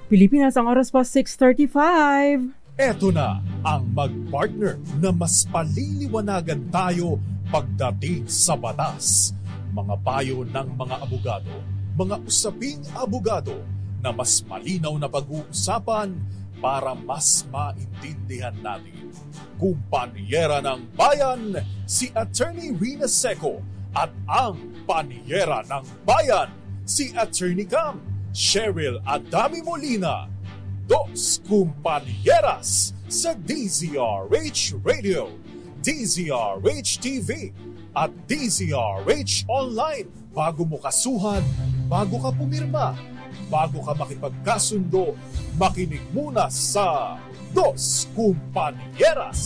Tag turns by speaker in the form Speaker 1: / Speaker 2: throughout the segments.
Speaker 1: Pilipinas, ang oras po 6:35.
Speaker 2: Eto na ang mag-partner na mas paliliwanagan tayo pagdating sa batas. Mga payo ng mga abogado, mga usaping abogado na mas malinaw na pag-uusapan para mas maintindihan natin. Kumpanyera ng Bayan, si Attorney Rina Seco at ang Panyera ng Bayan, si Attorney Cam Cheryl Adami Molina. Dos Kumpanieras sa DZRH Radio, DZRH TV at DZRH Online. Bago mo kasuhan, bago ka pumirma, bago ka makipagkasundo, makinig muna sa Dos Kumpanieras.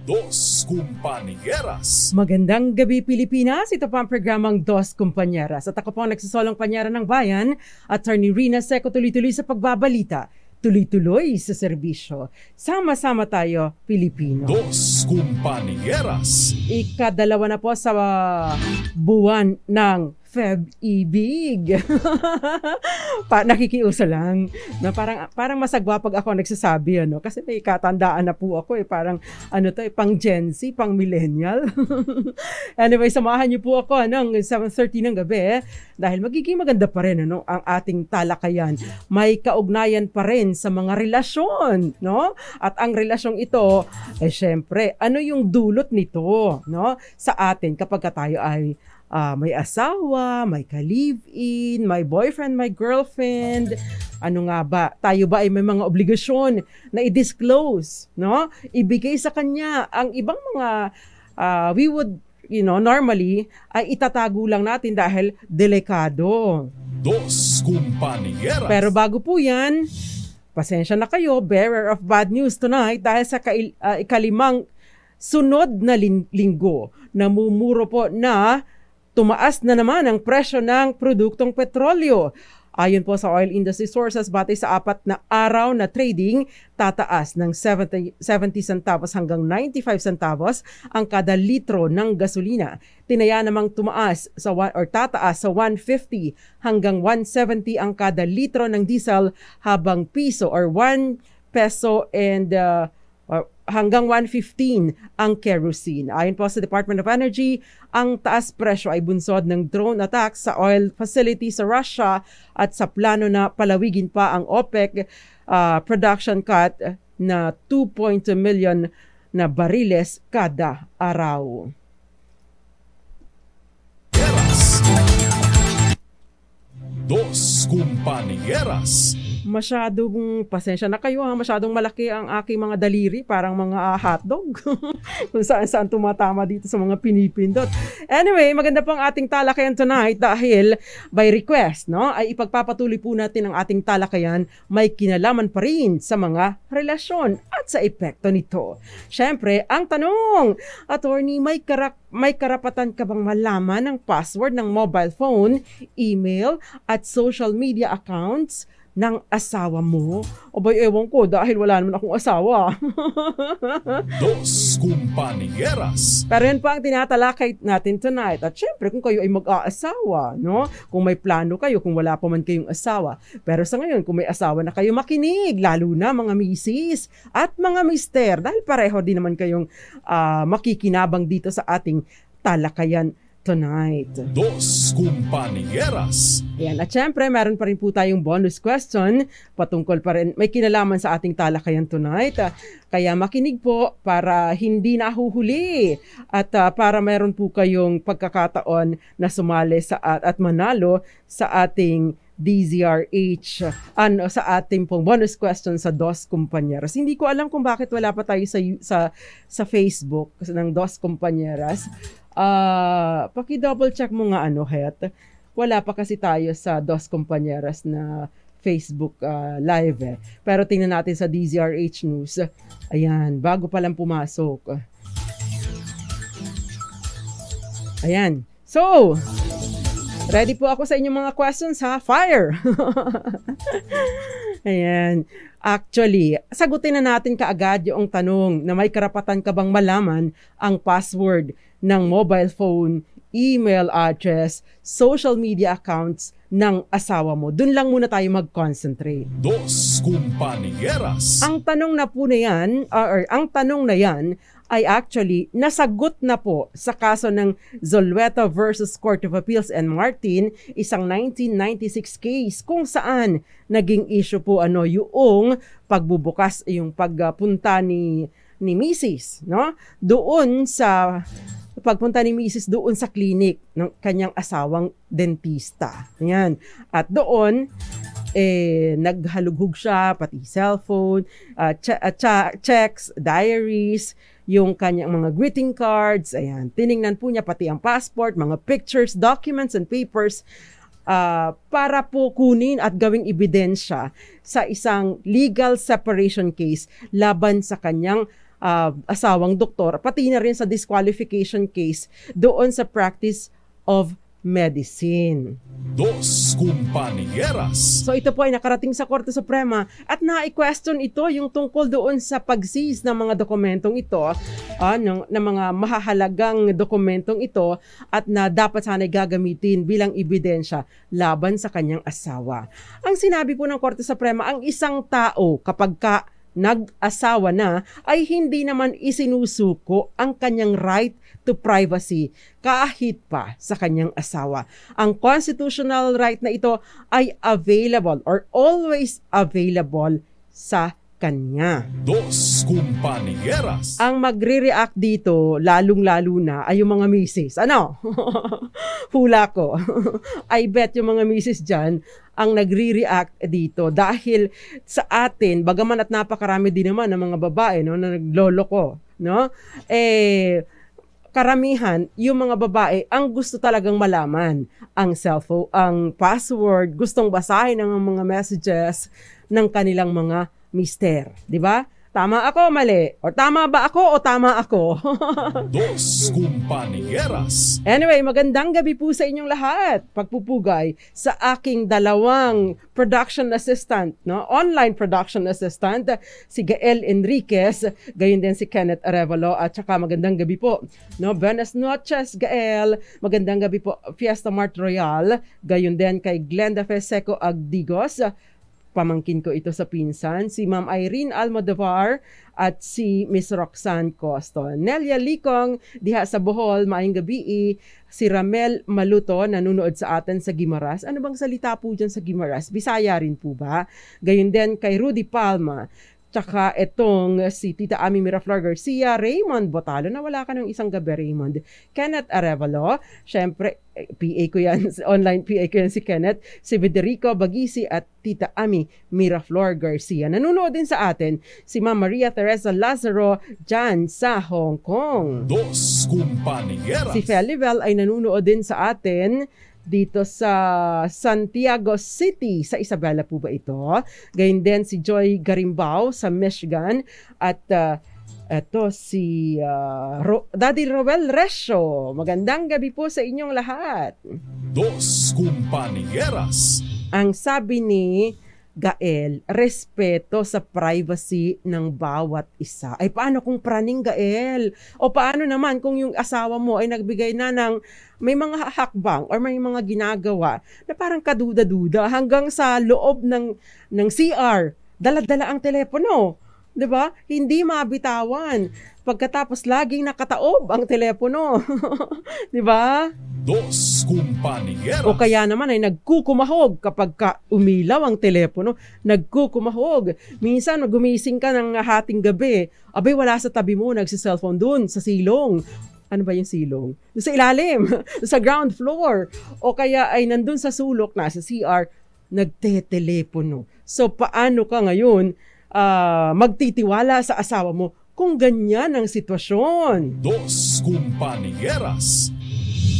Speaker 2: Dos Kumpanieras.
Speaker 1: Magandang gabi, Pilipinas. Ito po ang programang Dos Kumpanieras. At ako po ang nagsasolong panyera ng bayan, Attorney Rina Seco, tuloy-tuloy sa pagbabalita, tuloy-tuloy sa serbisyo. Sama-sama tayo, Pilipino.
Speaker 2: Dos Kumpanieras.
Speaker 1: Ikadalawa na po sa buwan ng Feb-ibig. Nakikiusa lang. Na parang masagwa pag ako nagsasabi, ano? Kasi may katandaan na po ako, parang pang Gen Z, pang millennial. Anyway, samahan niyo po ako ng 7:30 ng gabi dahil magiging maganda pa rin ang ating talakayan. May kaugnayan pa rin sa mga relasyon, no? At ang relasyong ito, syempre, ano yung dulot nito, no? Sa atin kapag tayo ay may asawa, may ka-live-in, may boyfriend, may girlfriend. Ano nga ba? Tayo ba ay may mga obligasyon na i-disclose, no? Ibigay sa kanya ang ibang mga we would, normally ay itatago lang natin dahil delikado.
Speaker 2: Dos Kumpanieras.
Speaker 1: Pero bago po yan, pasensya na kayo, bearer of bad news tonight dahil sa ikalimang sunod na linggo, namumuro po na tumaas na naman ang presyo ng produktong petrolyo. Ayon po sa oil industry sources, batay sa 4 na araw na trading, tataas ng 70 centavos hanggang 95 centavos ang kada litro ng gasolina. Tinaya namang tataas sa 150 hanggang 170 ang kada litro ng diesel, habang piso or 1 peso and hanggang 115 ang kerosene. Ayon po sa Department of Energy, ang taas presyo ay bunsod ng drone attacks sa oil facility sa Russia at sa plano na palawigin pa ang OPEC production cut na 2.2 million na bariles kada araw.
Speaker 2: Dos Kumpanieras.
Speaker 1: Masyadong, pasensya na kayo masyadong malaki ang aking mga daliri, parang mga hotdog. Kung saan tumatama dito sa mga pinipindot. Anyway, maganda po ang ating talakayan tonight dahil by request, no, ay ipagpapatuloy po natin ang ating talakayan may kinalaman pa rin sa mga relasyon at sa epekto nito. Siyempre, ang tanong, attorney, may karapatan ka bang malaman ang password ng mobile phone, email at social media accounts ng asawa mo? O ba, ewan ko, dahil wala naman akong asawa.
Speaker 2: Dos Kumpanieras.
Speaker 1: Pero yun pa ang tinatalakay natin tonight. At syempre, kung kayo ay mag-aasawa, no? Kung may plano kayo, kung wala pa man kayong asawa. Pero sa ngayon, kung may asawa na kayo, makinig. Lalo na mga misis at mga mister. Dahil pareho din naman kayong makikinabang dito sa ating talakayan tonight.
Speaker 2: Dos Kumpanieras.
Speaker 1: Ayan. At syempre, meron pa rin po tayong bonus question patungkol pa rin, may kinalaman sa ating talakayan tonight. Kaya makinig po para hindi nahuhuli at para meron po kayong pagkakataon na sumali at manalo sa ating DZRH sa ating pong bonus question sa Dos Kumpanieras. Hindi ko alam kung bakit wala pa tayo sa Facebook ng Dos Kumpanieras. Paki-double check mo nga Het. Wala pa kasi tayo sa Dos Kumpanieras na Facebook live Pero tingnan natin sa DZRH News. Ayan, bago pa lang pumasok. Ayan. So, ready po ako sa inyong mga questions Fire! Ayan. Actually, sagutin na natin kaagad yung tanong na may karapatan ka bang malaman ang password ng mobile phone, email address, social media accounts ng asawa mo. Doon lang muna tayo mag-concentrate.
Speaker 2: Dos Compañeras.
Speaker 1: Ang tanong na po na yan, or ang tanong na yan, ay actually nasagot na po sa kaso ng Zulueta versus Court of Appeals and Martin, isang 1996 case kung saan naging issue po yung pagbubukas, yung pagpunta ni Mrs. no? Doon sa pagpunta ni Mrs. doon sa clinic ng kanyang asawang dentista. Yan. At doon naghalughog siya, pati cellphone, checks, diaries, yung kanyang mga greeting cards, ayan. Tiningnan po niya pati ang passport, mga pictures, documents, and papers para po kunin at gawing ebidensya sa isang legal separation case laban sa kanyang asawang doktor, pati na rin sa disqualification case doon sa practice of medicine.
Speaker 2: Dos Compañeras.
Speaker 1: So ito po ay nakarating sa Korte Suprema at na-question ito yung tungkol doon sa pag-seize ng mga dokumentong ito, ng mga mahahalagang dokumentong ito at na dapat sana'y gagamitin bilang ebidensya laban sa kanyang asawa. Ang sinabi po ng Korte Suprema, ang isang tao kapag nag-asawa na ay hindi naman isinusuko ang kanyang right to privacy kahit pa sa kanyang asawa. Ang constitutional right na ito ay available or always available sa kanya.
Speaker 2: Dos Compañeras.
Speaker 1: Ang magre-react dito, lalong-lalo na, ay yung mga misis. Ano? Hula ko. I bet yung mga misis dyan ang nagre-react dito dahil sa atin, bagaman at napakarami din naman ng mga babae no, na nagloloko, no? Karamihan, yung mga babae, ang gusto talagang malaman ang cellphone, ang password, gustong basahin ang mga messages ng kanilang mga mister. Di ba? Tama ako, mali. O tama ba ako o tama ako?
Speaker 2: Dos Compañeras.
Speaker 1: Anyway, magandang gabi po sa inyong lahat. Pagpupugay sa aking dalawang production assistant, no? Online production assistant, si Gael Enriquez, gayon din si Kenneth Arevalo, at saka magandang gabi po. No? Buenas noches, Gael. Magandang gabi po, Fiesta Mart Royal, gayon din kay Glenda Feseco Agdigos. Pamangkin ko ito sa pinsan, si Ma'am Irene Almodovar at si Miss Roxanne Costo. Nelia Likong, diha sa Bohol, maayong gabi. Si Ramel Maluto, nanonood sa atin sa Guimaras. Ano bang salita po dyan sa Guimaras? Bisaya rin po ba? Gayon din kay Rudy Palma. Tsaka itong si Tita Ami Miraflor Garcia, Raymond Botalo, na wala ka ng isang gabi, Raymond. Kenneth Arevalo, syempre, PA ko yan, online PA ko yan si Kenneth, si Federico Bagisi at Tita Ami Miraflor Garcia. Nanonood din sa atin si Ma'am Maria Teresa Lazaro dyan sa Hong Kong.
Speaker 2: Dos Compañeras.
Speaker 1: Si Felivel ay nanonood din sa atin dito sa Santiago City, sa Isabela po ba ito? Gayun din si Joy Garimbao sa Michigan at eto si Daddy Roel Resio. Magandang gabi po sa inyong lahat.
Speaker 2: Dos Compañeras.
Speaker 1: Ang sabi ni Gael, respeto sa privacy ng bawat isa. Ay paano kung praning, Gael? O paano naman kung yung asawa mo ay nagbigay na ng may mga hakbang or may mga ginagawa na parang kaduda-duda hanggang sa loob ng CR, dala-dala ang telepono. 'Di ba? Hindi mabitawan. Pagkatapos laging nakataob ang telepono. 'Di ba?
Speaker 2: Dos Compañeras.
Speaker 1: O kaya naman ay nagkukumahog kapag umilaw ang telepono, nagkukumahog. Minsan gumising ka ng hating gabi, abay wala sa tabi mo, nagsi-cellphone dun sa silong. Ano ba yung silong? Sa ilalim, sa ground floor. O kaya ay nandun sa sulok na sa CR, nagte-telepono. So paano ka ngayon magtitiwala sa asawa mo kung ganyan ang sitwasyon?
Speaker 2: Dos Compañeras.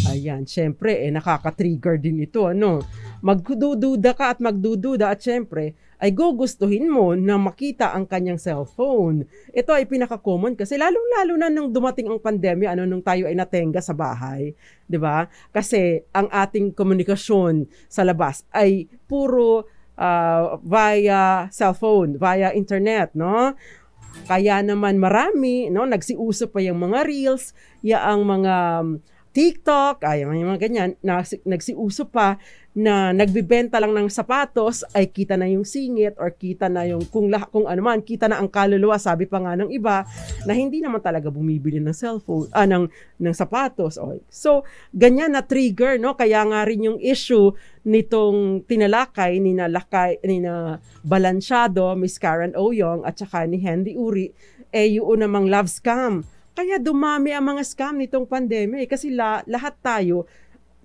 Speaker 1: Ayan, syempre, nakaka-trigger din ito, ano? Magdududa ka at magdududa at syempre, ay gugustuhin mo na makita ang kanyang cellphone. Ito ay pinaka-common kasi lalong-lalo na nung dumating ang pandemya, nung tayo ay natenga sa bahay, 'di ba? Kasi ang ating komunikasyon sa labas ay puro via cellphone, via internet, no? Kaya naman marami, no, nagsiuso pa yung mga reels, yaang mga TikTok, yung mga ganyan, nagsiuso pa na nagbibenta lang ng sapatos ay kita na yung singit or kita na yung kung ano man, kita na ang kaluluwa, sabi pa nga ng iba na hindi naman talaga bumibili ng cellphone, ng sapatos. Okay. So, ganyan na trigger, no? Kaya nga rin yung issue nitong tinalakay ni na Balansyado, Miss Karen Oyong at saka ni Henry Uri, yung namang love scam. Kaya dumami ang mga scam nitong pandemic kasi lahat tayo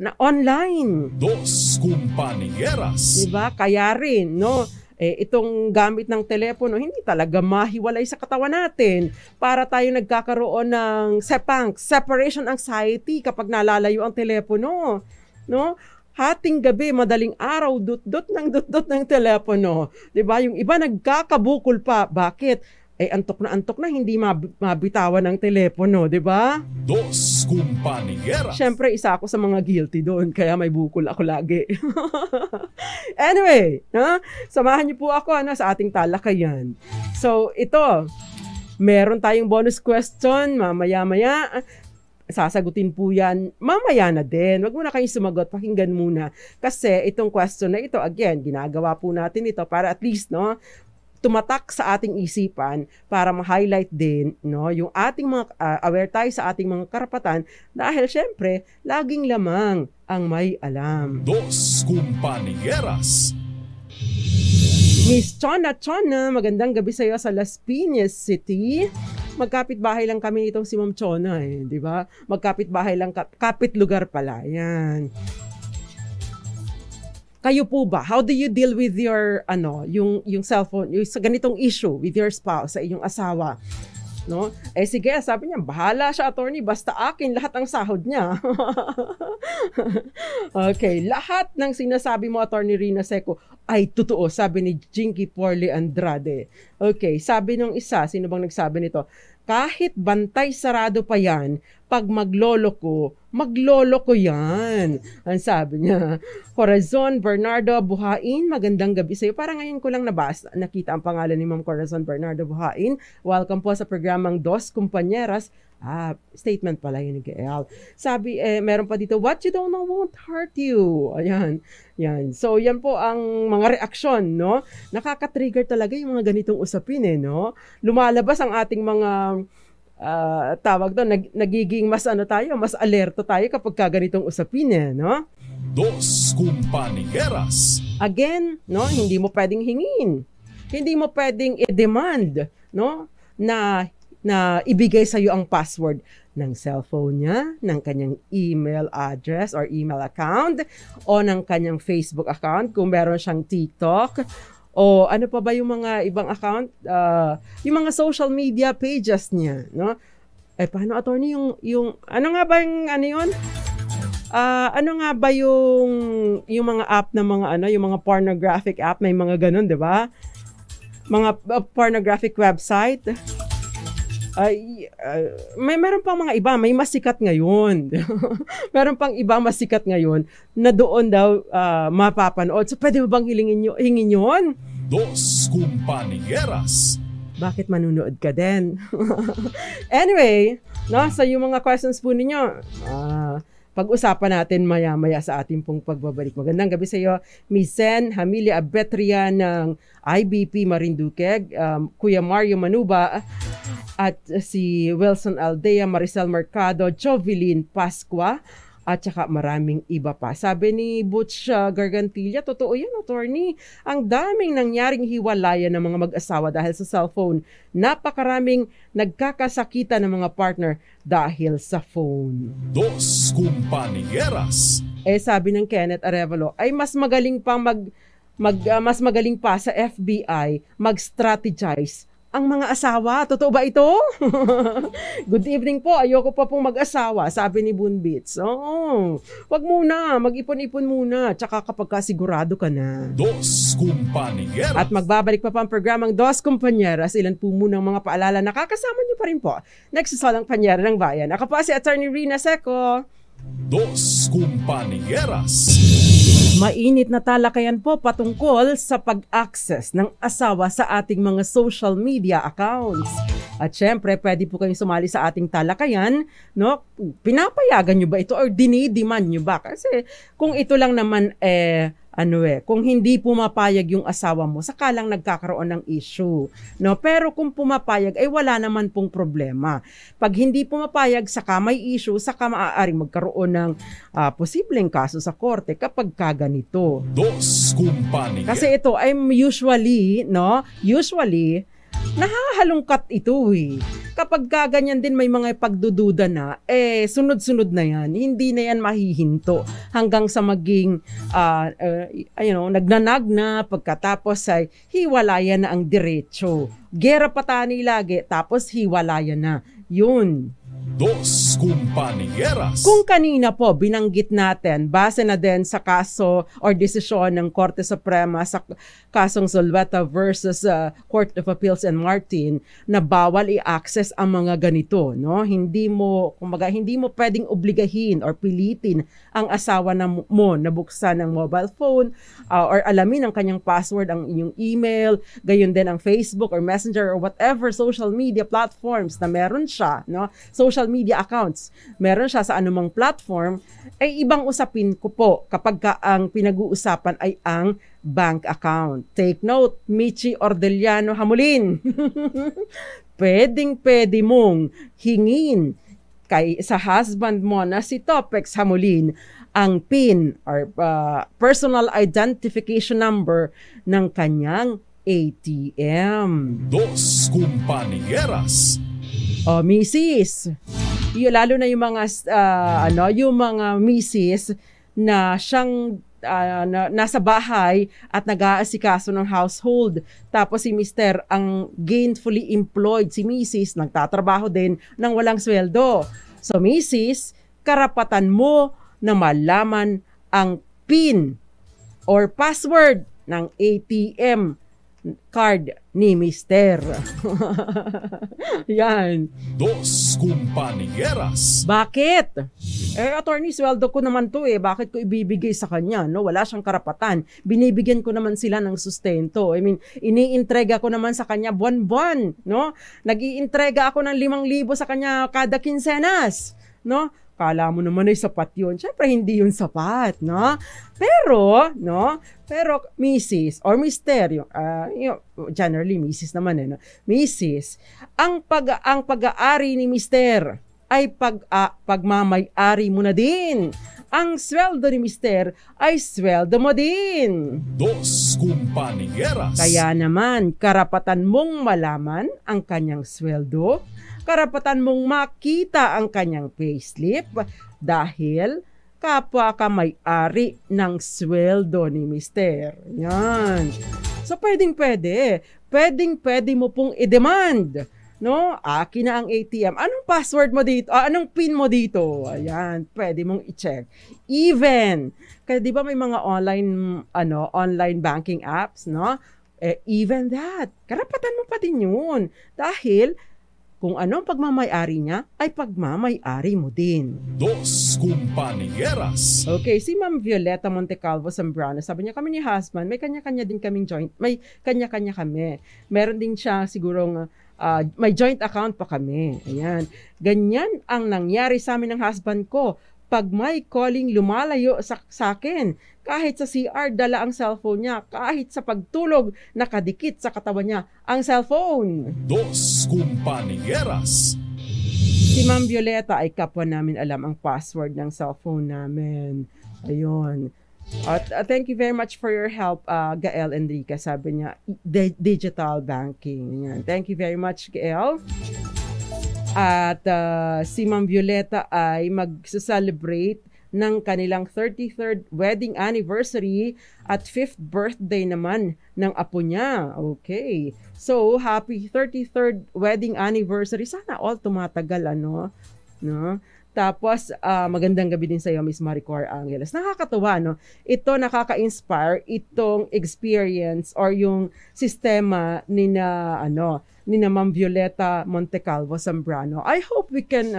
Speaker 1: na online.
Speaker 2: Dos Compañeras.
Speaker 1: Diba? Kaya rin, no? Itong gamit ng telepono, hindi talaga mahiwalay sa katawan natin. Para tayo nagkakaroon ng separation anxiety kapag nalalayo ang telepono. No? Hating gabi, madaling araw, dut-dut ng telepono. Diba? Yung iba nagkakabukol pa. Bakit? Antok na hindi mabitawan ng telepono, di ba?
Speaker 2: Dos Compañeras.
Speaker 1: Siyempre, isa ako sa mga guilty doon, kaya may bukol ako lagi. Anyway, samahan niyo po ako sa ating talakayan. So, ito, meron tayong bonus question, mamaya-maya. Sasagutin po yan mamaya na din. Wag muna kayong sumagot, pakinggan muna. Kasi itong question na ito, again, ginagawa po natin ito para at least, tumatak sa ating isipan para ma-highlight din yung ating mga aware tayo sa ating mga karapatan dahil syempre laging lamang ang may alam.
Speaker 2: Dos Compañeras.
Speaker 1: Miss Chona, magandang gabi sa iyo sa Las Piñas City. Magkapit-bahay lang kami itong si Ma'am Chona, di ba? Magkapit-bahay lang, kapit lugar pala. Yan. Kayo po ba? How do you deal with your yung cellphone, yung sa ganitong issue with your spouse, sa inyong asawa? No? Sige, sabi niya, bahala siya, attorney, basta akin lahat ang sahod niya. Okay, lahat ng sinasabi mo, Attorney Rina Seco, ay totoo, sabi ni Jinky Porley Andrade. Okay, sabi nung isa, sino bang nagsabi nito? Kahit bantay sarado pa yan, pag maglolo ko yan. Ang sabi niya. Corazon Bernardo Buhain, magandang gabi sa iyo. Para ngayon ko lang nakita ang pangalan ni Ma'am Corazon Bernardo Buhain. Welcome po sa programang Dos Compañeras. Statement pala yun ni Gael. Sabi, meron pa dito, what you don't know won't hurt you. Ayan. Yan. So, yan po ang mga reaksyon, no? Nakaka-trigger talaga yung mga ganitong usapin, no? Lumalabas ang ating mga tawag doon, nagiging mas mas alerto tayo kapag ganitong usapin, no?
Speaker 2: Dos Compañeras.
Speaker 1: Again, no? Hindi mo pwedeng hingin. Hindi mo pwedeng i-demand, no? Na ibigay sa iyo ang password ng cellphone niya, ng kanyang email address or email account, o ng kanyang Facebook account kung meron siyang TikTok, o ano pa ba yung mga ibang account, yung mga social media pages niya, no? Paano, attorney, yung ano nga ba yung yun? Ano nga ba yung mga app na mga yung mga pornographic app, may mga ganun, 'di ba? Mga pornographic website. Meron pang mga iba, may masikat ngayon. Meron pang iba masikat ngayon na doon daw mapapanood. So pwede mo bang hingin yun?
Speaker 2: Dos Compañeras.
Speaker 1: Bakit manunood ka din? Anyway, so yung mga questions po ninyo, pag-usapan natin maya-maya sa ating pong pagbabalik. Magandang gabi sa iyo, Miss Sen Hamilia Abetria ng IBP Marinduque, Kuya Mario Manuba, at si Wilson Aldea, Maricel Mercado, Jovelyn Pasqua, at saka maraming iba pa. Sabi ni Butch Gargantilla, totoo yan, attorney. Ang daming nangyaring hiwalayan ng mga mag-asawa dahil sa cellphone. Napakaraming nagkakasakitan ng mga partner dahil sa phone.
Speaker 2: Dos Compañeras.
Speaker 1: Sabi ng Kenneth Arevalo, ay mas magaling pa sa FBI mag-strategize ang mga asawa. Totoo ba ito? Good evening po. Ayoko pa pong mag-asawa, sabi ni Boonbits. Wag muna. Mag-ipon-ipon muna. Tsaka kapag kasigurado ka na.
Speaker 2: Dos Compañeras.
Speaker 1: At magbabalik pa ang programang Dos Compañeras. Ilan po muna ang mga paalala. Nakakasama niyo pa rin po. Nagsasalang panyera ng bayan. Ako po si Attorney Rina Seco.
Speaker 2: Dos Compañeras.
Speaker 1: Mainit na talakayan po patungkol sa pag-access ng asawa sa ating mga social media accounts. At syempre, pwede po kayong sumali sa ating talakayan, no? Pinapayagan nyo ba ito or dinidiman nyo ba? Kasi kung ito lang naman kung hindi pumapayag yung asawa mo, saka lang nagkakaroon ng issue, no? Pero kung pumapayag ay wala naman pong problema. Pag hindi pumapayag, saka may issue, saka maaaring magkaroon ng posibleng kaso sa korte kapag kaganito.
Speaker 2: Dos Kumpanya.
Speaker 1: Kasi ito ay usually nahahalungkat ito Kapag kaganyan din may mga pagdududa na, sunod-sunod na yan. Hindi na yan mahihinto hanggang sa maging, nagnanag na pagkatapos ay hiwalayan na ang diretso. Gera patani lagi, tapos hiwalayan na. Yun.
Speaker 2: Dos Kumpanieras.
Speaker 1: Kung kanina po binanggit natin, base na din sa kaso or desisyon ng Korte Suprema sa kasong Zulueta versus Court of Appeals and Martin na bawal i-access ang mga ganito, no? Hindi mo pwedeng obligahin or pilitin ang asawa mo na buksan ang mobile phone or alamin ang kanyang password, ang inyong email, gayon din ang Facebook or Messenger or whatever social media platforms na meron siya, no? Social media accounts, meron siya sa anumang platform, ay ibang usapin ko po kapag ang pinag-uusapan ay ang bank account. Take note, Michi Ordeliano Hamulin. Pwede mong hingin sa husband mo na si Topex Hamulin ang PIN or personal identification number ng kanyang ATM.
Speaker 2: Dos Kumpanieras.
Speaker 1: O, misis, lalo na yung mga misis na siyang nasa bahay at nag-aasikaso ng household. Tapos si Mr. ang gainfully employed, si Mrs. nagtatrabaho din ng walang sweldo. So Mrs., karapatan mo na malaman ang PIN or password ng ATM card ni Mr. Yan.
Speaker 2: Dos Kumpanieras.
Speaker 1: Bakit? Attorney, sweldo ko naman to Bakit ko ibibigay sa kanya? No, wala siyang karapatan. Binibigyan ko naman sila ng sustento. I mean, iniintrega ko naman sa kanya buwan-buwan, no? Nag-iintrega ako ng 5,000 sa kanya kada kinsenas, no? Kala mo naman ay sapat yun. Siyempre, hindi yun sapat, no? Pero Mrs. or Mister, generally Mrs. naman no? Mrs., ang pag-aari ni Mister ay pagmamay-ari mo na din. Ang sweldo ni Mister ay sweldo mo din.
Speaker 2: Dos Kumpanieras.
Speaker 1: Kaya naman, karapatan mong malaman ang kanyang sweldo, karapatan mong makita ang kanyang payslip dahil kapwa ka may-ari ng sweldo ni Mister. Yan. So, pwede mo pong i-demand, no? Akin na ang ATM. Anong password mo dito? Anong PIN mo dito? Ayan, pwede mong i-check. Even, kaya di ba may mga online banking apps, no? Even that, karapatan mo pa din yun. Dahil, kung anong pagmamay-ari niya, ay pagmamay-ari mo din.
Speaker 2: Dos Kumpanieras.
Speaker 1: Okay, si Ma'am Violeta Montecalvo Zambrano, sabi niya, kami ni husband, may kanya-kanya din kaming joint, may kanya-kanya kami. Meron din siya sigurong, may joint account pa kami. Ayan. Ganyan ang nangyari sa amin ng husband ko. Pag may calling lumalayo sa akin, kahit sa CR dala ang cellphone niya, kahit sa pagtulog nakadikit sa katawan niya ang cellphone.
Speaker 2: Dos Kumpanieras.
Speaker 1: Si Ma'am Violeta ay kapwa namin alam ang password ng cellphone namin. Ayun. At thank you very much for your help, Gael Enrique. Sabi niya, digital banking. Ayan. Thank you very much, Gael. At si Ma'am Violeta ay mag-celebrate ng kanilang 33rd wedding anniversary at 5th birthday naman ng apo niya. Okay. So, happy 33rd wedding anniversary. Sana all tumatagal, no? Tapos, magandang gabi din sa iyo, Miss Maricor Angeles. Nakakatuwa, no? Ito nakaka-inspire, itong experience or yung sistema ni na Ma'am Violeta Montecalvo Zambrano. I hope we can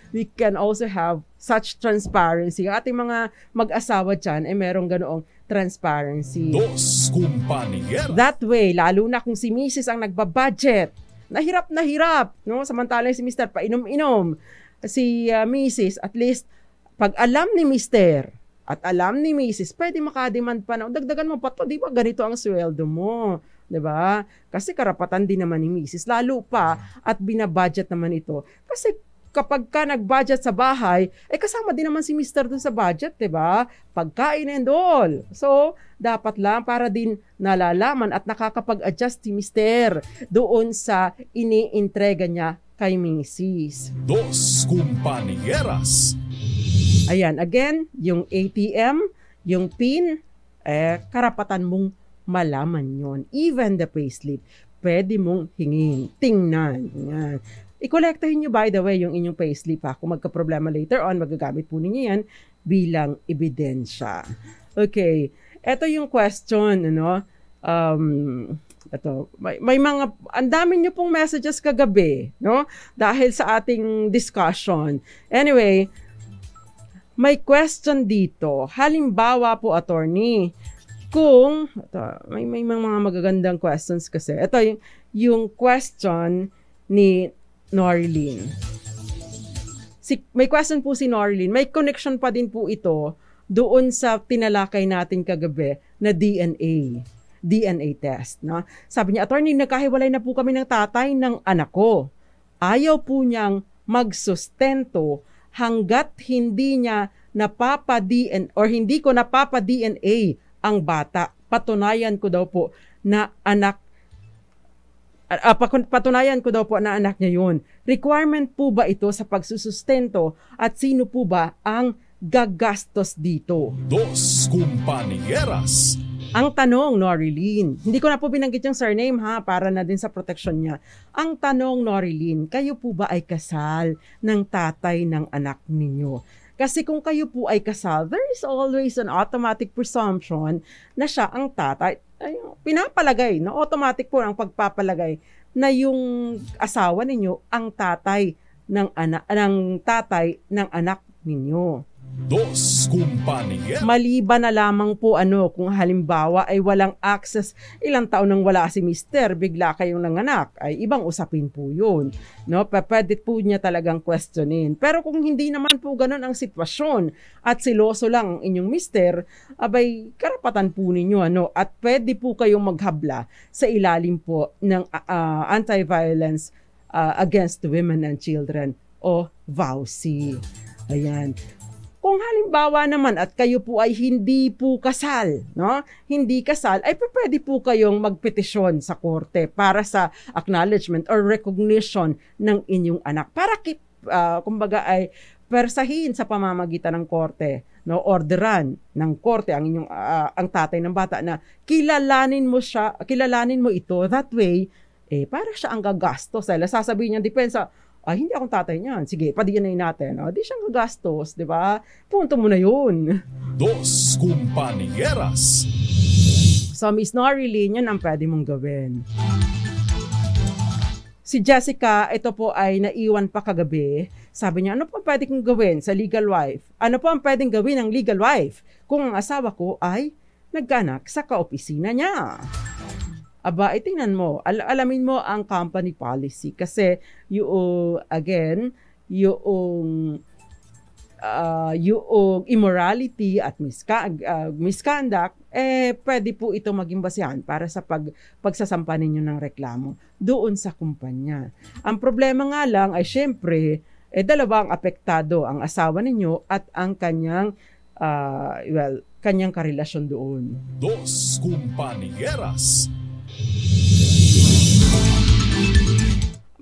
Speaker 1: we can also have such transparency. Ating mga mag-asawa dyan ay merong ganoong transparency.
Speaker 2: Dos Kumpanieras.
Speaker 1: That way, lalo na kung si Mrs. ang nagbabudget na hirap, no? Samantalang si Mr. painom-inom, si Mrs. at least pag alam ni Mr. at alam ni Mrs. pwede makademand pa na dagdagan mo pa to, di ba ganito ang sweldo mo, di ba? Kasi karapatan din naman ni Mrs. lalo pa at binabudget naman ito kasi kapag ka nag-budget sa bahay, kasama din naman si Mr. doon sa budget, di ba? Pagkain and all. So, dapat lang para din nalalaman at nakakapag-adjust si Mr. doon sa iniintrega niya kay Mrs.
Speaker 2: Dos Compañeras.
Speaker 1: Ayan, again, yung ATM, yung PIN, karapatan mong malaman yon. Even the payslip, pwede mong hingin, tingnan. Yan. I-collectahin nyo, by the way, yung inyong payslip ha. Kung magka-problema later on, magagamit po ninyo yan bilang ebidensya. Okay. Ito yung question, ano? Ito, may mga, ang dami nyo pong messages kagabi, no? Dahil sa ating discussion. Anyway, may question dito. Halimbawa po, attorney, kung, ito, may mga magagandang questions kasi. Ito yung question ni Norilyn. May question po si Norilyn. May connection pa din po ito doon sa tinalakay natin kagabi na DNA test. No? Sabi niya, attorney, nagkahiwalay na po kami ng tatay ng anak ko. Ayaw po niyang magsustento hanggat hindi niya napapa-DNA or hindi ko napapa-DNA ang bata. Patunayan ko daw po na patunayan ko daw po na anak niya yun. Requirement po ba ito sa pagsusustento at sino po ba ang gagastos dito?
Speaker 2: Dos Compañeras.
Speaker 1: Ang tanong, Norilyn, hindi ko na po binanggit yung surname ha, para na din sa protection niya. Ang tanong, Norilyn, kayo po ba ay kasal ng tatay ng anak ninyo? Kasi kung kayo po ay kasal, there is always an automatic presumption na siya ang tatay. Ay, pinapalagay, no? Automatic po ang pagpapalagay na yung asawa ninyo ang tatay ng anak ninyo.
Speaker 2: Dos Compañeras.
Speaker 1: Maliban na lamang po kung halimbawa ay walang access, ilang taon nang wala si Mr., bigla kayong nanganak, ay ibang usapin po yun. No? Pwede po niya talagang questionin. Pero kung hindi naman po ganun ang sitwasyon at siloso lang ang inyong Mr., abay karapatan po ninyo at pwede po kayong maghabla sa ilalim po ng Anti-Violence Against Women and Children o VAUSI. Ayan. Kung halimbawa naman at kayo po ay hindi po kasal, no? Hindi kasal, ay pwede po kayong magpetisyon sa korte para sa acknowledgement or recognition ng inyong anak. Para kumbaga ay persahin sa pamamagitan ng korte, no? Orderan ng korte ang inyong ang tatay ng bata na kilalanin mo ito. That way, para siya ang gagastos. Sasabihin niya depensa, hindi akong tatay niyan. Sige, padiyanin natin. Di siyang gagastos, di ba? Punto mo na yun.
Speaker 2: Dos Compañeras.
Speaker 1: So, Miss Norilyn, yan ang pwede mong gawin. Si Jessica, ito po ay naiwan pa kagabi. Sabi niya, ano po pwede kong gawin sa legal wife? Ano po ang pwedeng gawin ng legal wife kung ang asawa ko ay nagkanak sa kaopisina niya? Aba, tingnan mo, alamin mo ang company policy kasi yung immorality at misconduct, pwede po ito maging basehan para sa pagsasampa ninyo ng reklamo doon sa kumpanya. Ang problema nga lang ay syempre, dalawang apektado, ang asawa ninyo at ang kanyang karelasyon doon.
Speaker 2: Dos Compañeras.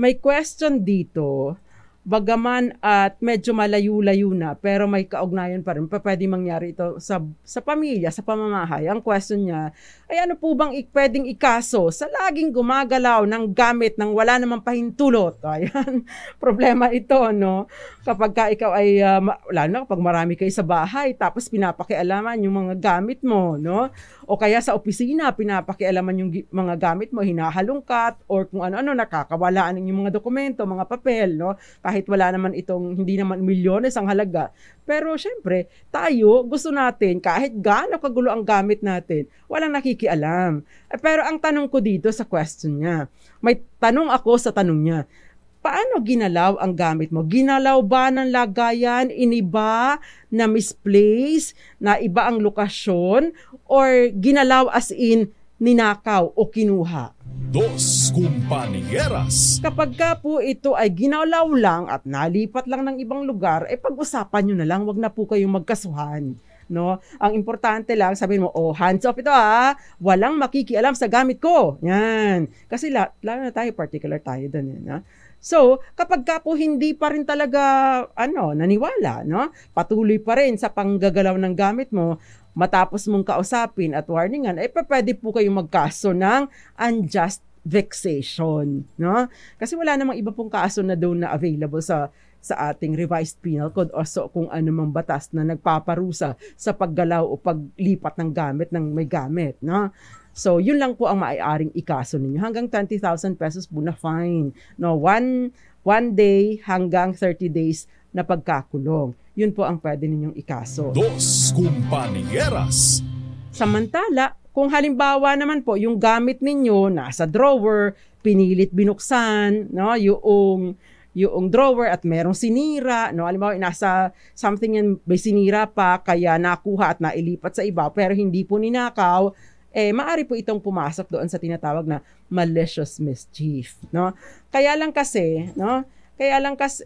Speaker 1: May question dito, bagaman at medyo malayo-layo na, pero may kaugnayan pa rin. Pwede mangyari ito sa pamilya, sa pamamahay. Ang question niya, ay ano po bang pwedeng ikaso sa laging gumagalaw ng gamit ng wala namang pahintulot? Ayan, problema ito, no? Kapag ka ikaw ay, lalo na kapag marami kayo sa bahay, tapos pinapakialaman yung mga gamit mo, no? O kaya sa opisina, pinapakialaman yung mga gamit mo, hinahalungkat, or kung ano-ano, nakakawalaan yung mga dokumento, mga papel, no? Kahit wala naman hindi naman milyones ang halaga. Pero syempre, tayo, gusto natin, kahit gaano kagulo ang gamit natin, walang nakikialam. Pero ang tanong ko dito sa question niya, may tanong ako sa tanong niya, paano ginalaw ang gamit mo? Ginalaw ba ng lagayan? Iniba na misplace? Na iba ang lokasyon? Or ginalaw as in ninakaw o kinuha?
Speaker 2: Dos Compañeras.
Speaker 1: Kapag ka po ito ay ginalaw lang at nalipat lang ng ibang lugar, pag-usapan nyo na lang, wag na po kayong magkasuhan. No? Ang importante lang, sabihin mo, hands off ito walang makikialam sa gamit ko. Yan. Kasi lalo na tayo, particular tayo dun. So, kapag ka po hindi pa rin talaga naniwala, no? Patuloy pa rin sa panggagalaw ng gamit mo, matapos mong kausapin at warningan, pwede po kayong magkaso ng unjust vexation, no? Kasi wala namang iba pong kaso na doon na available sa ating revised penal code o kung ano mang batas na nagpaparusa sa paggalaw o paglipat ng gamit ng may gamit, no? So, yun lang po ang maaaring ikaso ninyo. Hanggang 20,000 pesos po na fine. No, one day hanggang 30 days na pagkakulong. Yun po ang pwede ninyong ikaso.
Speaker 2: Dos Compañeras.
Speaker 1: Samantala, kung halimbawa naman po, yung gamit ninyo nasa drawer, pinilit binuksan, no, yung drawer at merong sinira, no, halimbawa nasa something yan, may sinira pa, kaya nakuha at nailipat sa iba, pero hindi po ninakaw, maaari po itong pumasok doon sa tinatawag na malicious mischief, no? Kaya lang kasi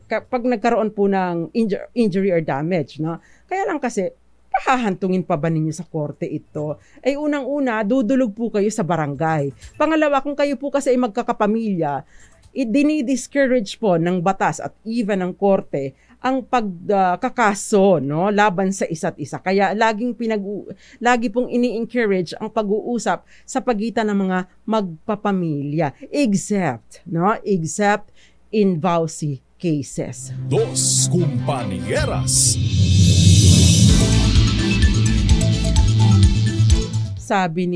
Speaker 1: kapag nagkaroon po ng injury or damage, no? Kaya lang kasi pahahantungin pa ba ninyo sa korte ito? Unang-una, dudulog po kayo sa barangay. Pangalawa, kung kayo po kasi ay magkakapamilya, dinidiscourage po ng batas at even ng korte ang pagkakaso laban sa isa't isa. Kaya lagi pong ini-encourage ang pag-uusap sa pagitan ng mga magpapamilya except in vowsy cases.
Speaker 2: Dos Compañeras.
Speaker 1: Sabi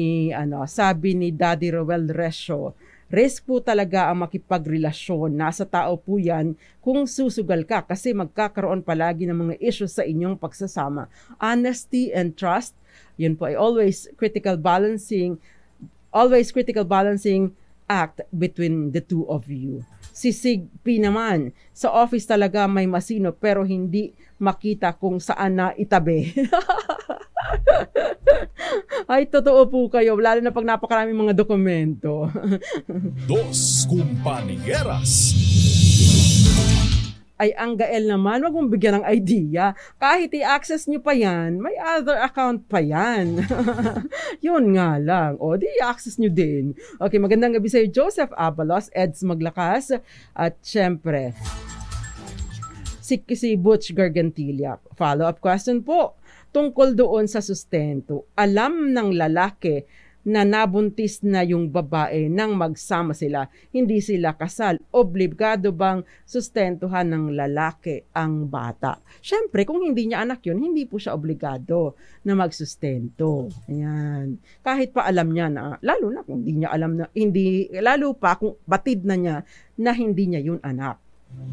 Speaker 1: ni Daddy Roel Resio, risk po talaga ang makipagrelasyon. Nasa tao po yan kung susugal ka kasi magkakaroon palagi ng mga issues sa inyong pagsasama. Honesty and trust, yun po ay always critical balancing act between the two of you. Si Sig P naman, sa office talaga may masino pero hindi makita kung saan na itabi. Ay, totoo po kayo, lalo na pag napakaraming mga dokumento.
Speaker 2: Dos Compañeras.
Speaker 1: Ay, ang Gael naman, wag mong bigyan ng idea. Kahit i-access nyo pa yan, may other account pa yan. Yun nga lang. O, di i-access nyo din. Okay, magandang gabi sa'yo, Joseph Abalos, Eds Maglakas, at syempre, si Butch Gargantilla. Follow-up question po. Tungkol doon sa sustento, alam ng lalaki na nabuntis na yung babae nang magsama sila, hindi sila kasal. Obligado bang sustentuhan ng lalaki ang bata? Syempre, kung hindi niya anak yun, hindi po siya obligado na magsustento. Ayan. Kahit pa alam niya na, lalo na kung hindi niya alam na, lalo pa kung batid na niya na hindi niya yun anak.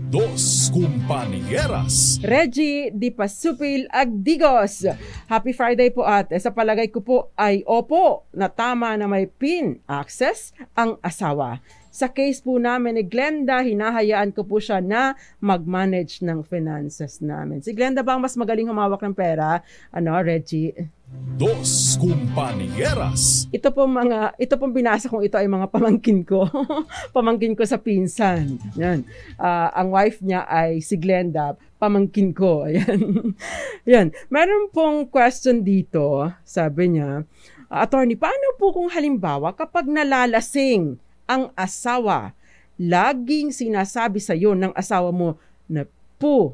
Speaker 2: Dos Compañeras.
Speaker 1: Reggie Di Pasupil Agdigos. Happy Friday po ate. Sa palagay ko po ay opo na tama na may PIN access ang asawa. Sa case po namin ni Glenda, hinahayaan ko po siya na mag-manage ng finances namin. Si Glenda ba ang mas magaling humawak ng pera? Reggie?
Speaker 2: Dos Compañeras.
Speaker 1: Ito pong binasa kong ito ay mga pamangkin ko. Pamangkin ko sa pinsan. Yan. Ang wife niya ay si Glenda, pamangkin ko. Ayan. Yan. Meron pong question dito, sabi niya, attorney, paano po kung halimbawa kapag nalalasing ang asawa, laging sinasabi sa iyo ng asawa mo na po,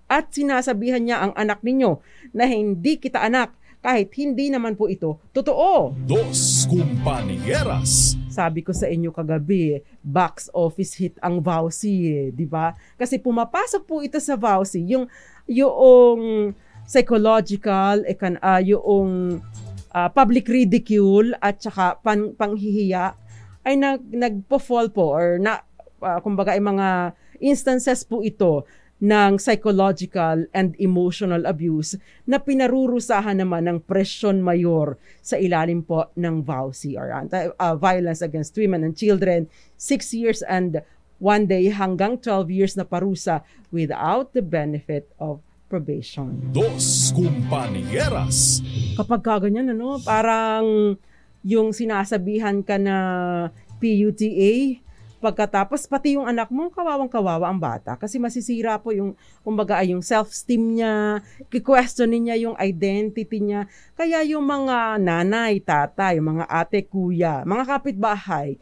Speaker 1: at sinasabihan niya ang anak ninyo na hindi kita anak kahit hindi naman po ito totoo.
Speaker 2: Dos Compañeras.
Speaker 1: Sabi ko sa inyo kagabi, box office hit ang vowsy, di ba? Kasi pumapasok po ito sa vowsy, yung psychological, yung public ridicule at saka panghihiya ay nagpo-fall po or kumbaga ay mga instances po ito ng psychological and emotional abuse na pinarurusahan naman ng presyon mayor sa ilalim po ng VAUSI or Violence Against Women and Children, 6 years and 1 day hanggang 12 years na parusa without the benefit of probation.
Speaker 2: Dos Compañeras.
Speaker 1: Kapag kaganyan, parang yung sinasabihan ka na PUTA, pagkatapos pati yung anak mo, kawawang-kawawa ang bata kasi masisira po yung, kumbaga yung self-esteem niya, ki-questionin niya yung identity niya. Kaya yung mga nanay, tatay, yung mga ate, kuya, mga kapitbahay,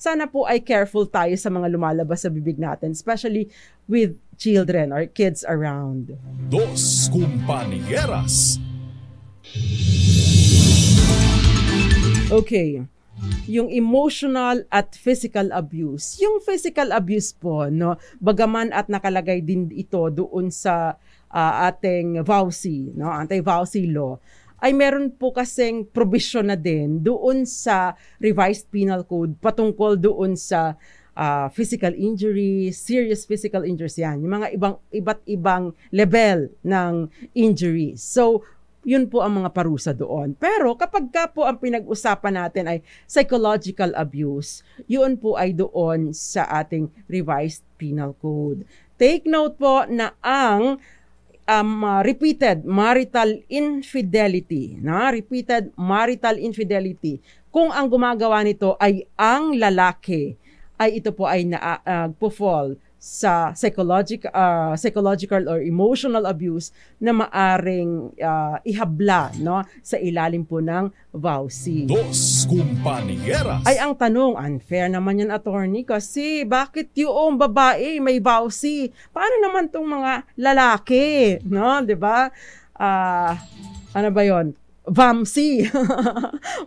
Speaker 1: sana po ay careful tayo sa mga lumalabas sa bibig natin, especially with children or kids around.
Speaker 2: Dos Compañeras.
Speaker 1: Okay. Yung emotional at physical abuse. Yung physical abuse po, bagaman at nakalagay din ito doon sa ating VAUSI, anti-VAUSI law, ay meron po kasing provision na din doon sa Revised Penal Code patungkol doon sa physical injury, serious physical injuries yan. Yung mga iba't ibang level ng injury. So, yun po ang mga parusa doon. Pero kapag ka po ang pinag-usapan natin ay psychological abuse, yun po ay doon sa ating Revised Penal Code. Take note po na ang repeated marital infidelity, kung ang gumagawa nito ay ang lalaki, ay ito po ay nagpo-fall sa psychological or emotional abuse na maaring ihabla sa ilalim po ng VAUSI.
Speaker 2: Dos Compañeras.
Speaker 1: Ay ang tanong, unfair naman yan, attorney, kasi bakit yung babae may VAUSI? Paano naman tong mga lalaki? 'Di ba? Ano ba 'yon? VAMC,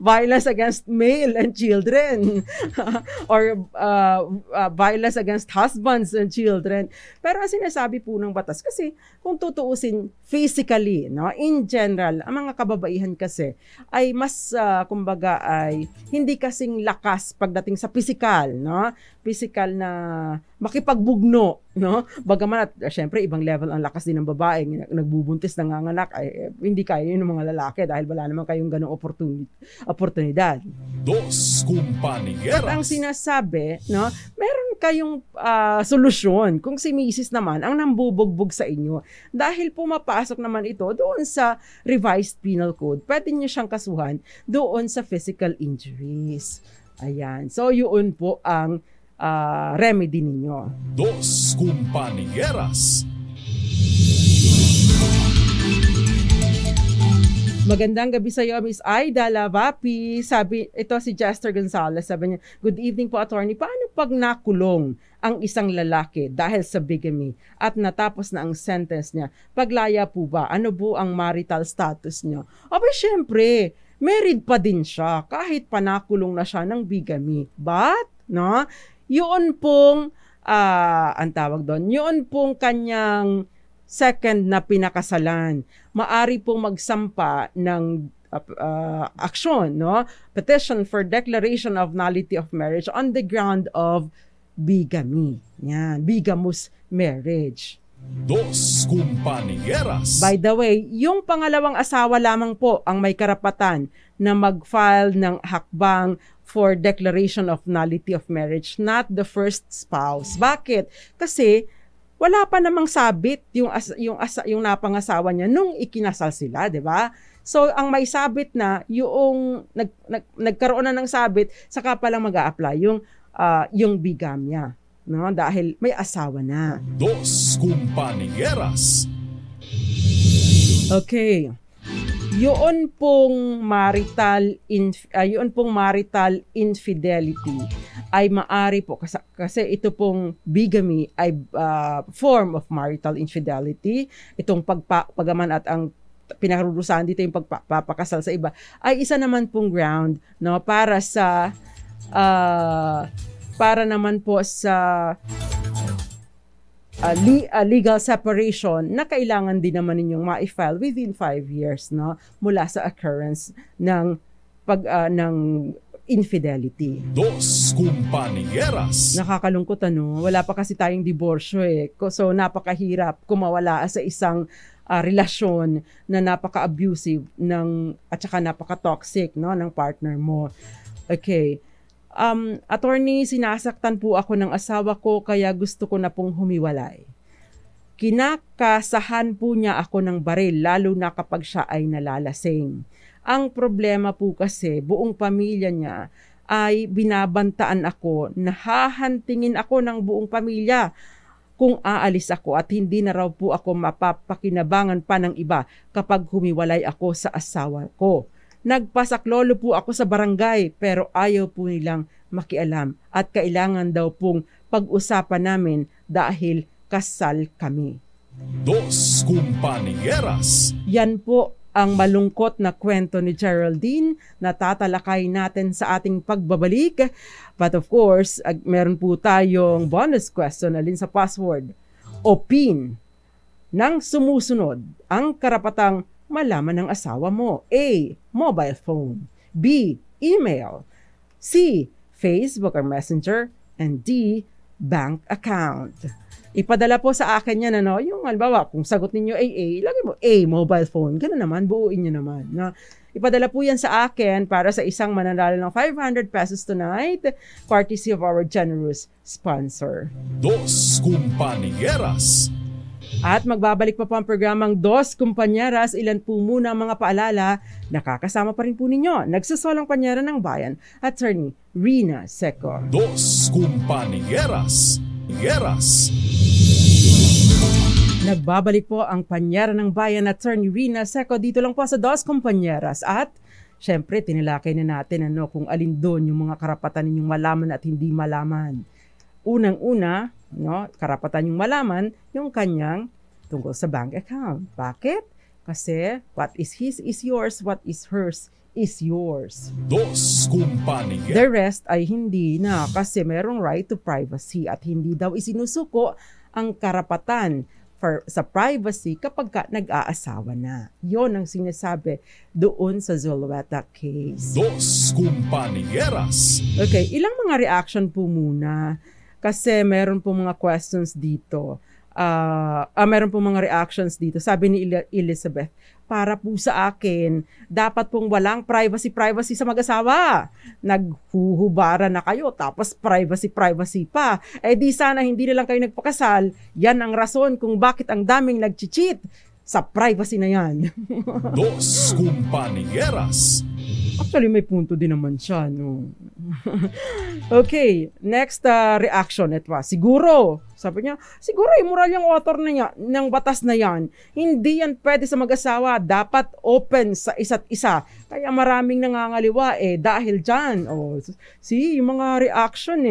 Speaker 1: Violence Against Male and Children, or Violence Against Husbands and Children. Pero ang sinasabi po ng batas, kasi kung tutuusin physically, in general, ang mga kababaihan kasi ay mas, kumbaga, ay hindi kasing lakas pagdating sa physical, physical na makipagbugno, Bagaman at syempre ibang level ang lakas din ng babae, nagbubuntis, nanganganak, ay hindi kaya yun ng mga lalaki dahil wala naman kayong ganong oportunidad.
Speaker 2: Dos Compañeras.
Speaker 1: At ang sinasabi, meron kayong solusyon kung si Mrs. naman ang nambubugbog sa inyo. Dahil pumapasok naman ito doon sa Revised Penal Code, pwede niyo siyang kasuhan doon sa physical injuries. Ayan. So, yun po ang remedy ninyo.
Speaker 2: Dos Compañeras.
Speaker 1: Magandang gabi sa iyo, Miss Aida Lavapi. Sabi, ito si Jester Gonzalez. Sabi niya, good evening po, attorney. Paano pag nakulong ang isang lalaki dahil sa bigamy at natapos na ang sentence niya? Paglaya po ba? Ano po ang marital status niya? Aba, syempre, married pa din siya kahit panakulong na siya ng bigamy. But, yun pong, ang tawag doon, yun pong kanyang second na pinakasalan, maari pong magsampa ng aksyon, petition for declaration of nullity of marriage on the ground of bigamy. Yan, bigamous marriage.
Speaker 2: Dos Compañeras.
Speaker 1: By the way, yung pangalawang asawa lamang po ang may karapatan na mag-file ng hakbang for declaration of nullity of marriage, not the first spouse. Bakit? Kasi wala pa namang sabit yung napangasawa niya nung ikinasal sila, 'di ba? So ang may sabit na yung nagkaroon na ng sabit, saka pa lang mag-a-apply yung bigamya, dahil may asawa na.
Speaker 2: Dos Compañeras.
Speaker 1: Okay. Yun pong marital infidelity ay maari po kasi ito pong bigamy ay form of marital infidelity. Itong pagaman at ang pinarurusahan dito yung pagpapakasal sa iba ay isa naman pong ground para naman po sa legal separation na kailangan din naman ninyong ma-file within 5 years, no, mula sa occurrence ng ng infidelity.
Speaker 2: Dos Compañeras.
Speaker 1: Nakakalungkot wala pa kasi tayong diborsyo so napakahirap kumawala sa isang relasyon na napaka-abusive at saka napaka-toxic, no, ng partner mo. Okay. Attorney, sinasaktan po ako ng asawa ko kaya gusto ko na pong humiwalay. Kinakasahan po niya ako ng baril lalo na kapag siya ay nalalasing. Ang problema po kasi buong pamilya niya ay binabantaan ako, nahahantingin ako ng buong pamilya kung aalis ako at hindi na raw po ako mapapakinabangan pa ng iba kapag humiwalay ako sa asawa ko. Nagpasaklolo po ako sa barangay pero ayaw po nilang makialam at kailangan daw pong pag-usapan namin dahil kasal kami.
Speaker 2: Dos Compañeras.
Speaker 1: Yan po ang malungkot na kwento ni Geraldine na tatalakay natin sa ating pagbabalik. But of course, meron po tayong bonus question alin sa password. O PIN nang sumusunod ang karapatang malaman ng asawa mo. A. Mobile phone. B. Email. C. Facebook or Messenger. And D. Bank account. Ipadala po sa akin yan, yung halimbawa, kung sagot ninyo ay A, ilagay mo A, mobile phone. Ganun naman, buuin nyo naman. Ipadala po yan sa akin para sa isang mananalo ng 500 pesos tonight, courtesy of our generous sponsor.
Speaker 2: Dos Compañeras.
Speaker 1: At magbabalik pa po ang programang Dos Compañeras. Ilan po muna ang mga paalala, nakakasama pa rin po ninyo. Nagsasolang panyera ng bayan, Attorney Rina Seco.
Speaker 2: Dos Compañeras.
Speaker 1: Nagbabalik po ang Panyera ng Bayan, Attorney Rina Seco, dito lang po sa Dos Compañeras. At syempre, tinilakay na natin kung alin doon yung mga karapatan ninyong malaman at hindi malaman. Unang-una, karapatan yung malaman yung kanyang tungkol sa bank account. Bakit? Kasi what is his is yours, what is hers is yours.
Speaker 2: Dos Compañeras.
Speaker 1: The rest ay hindi na kasi merong right to privacy at hindi daw isinusuko ang karapatan sa privacy kapag nag-aasawa na. Yon ang sinasabi doon sa Zulueta case.
Speaker 2: Dos Compañeras.
Speaker 1: Okay, ilang mga reaction po muna kasi meron po mga questions dito. Meron po mga reactions dito. Sabi ni Elizabeth, para po sa akin, dapat pong walang privacy sa mag-asawa. Naghuhubara na kayo, tapos privacy pa. Di sana hindi na lang kayo nagpakasal. Yan ang rason kung bakit ang daming nag-cheat sa privacy na yan.
Speaker 2: Dos Compañeras.
Speaker 1: Actually, may punto din naman siya, Okay, next reaction. Ito siguro, sabi niya, siguro immoral yung author na niya, ng batas na yan. Hindi yan pwede sa mag-asawa. Dapat open sa isa't isa. Kaya maraming nangangaliwa dahil dyan. Yung mga reaction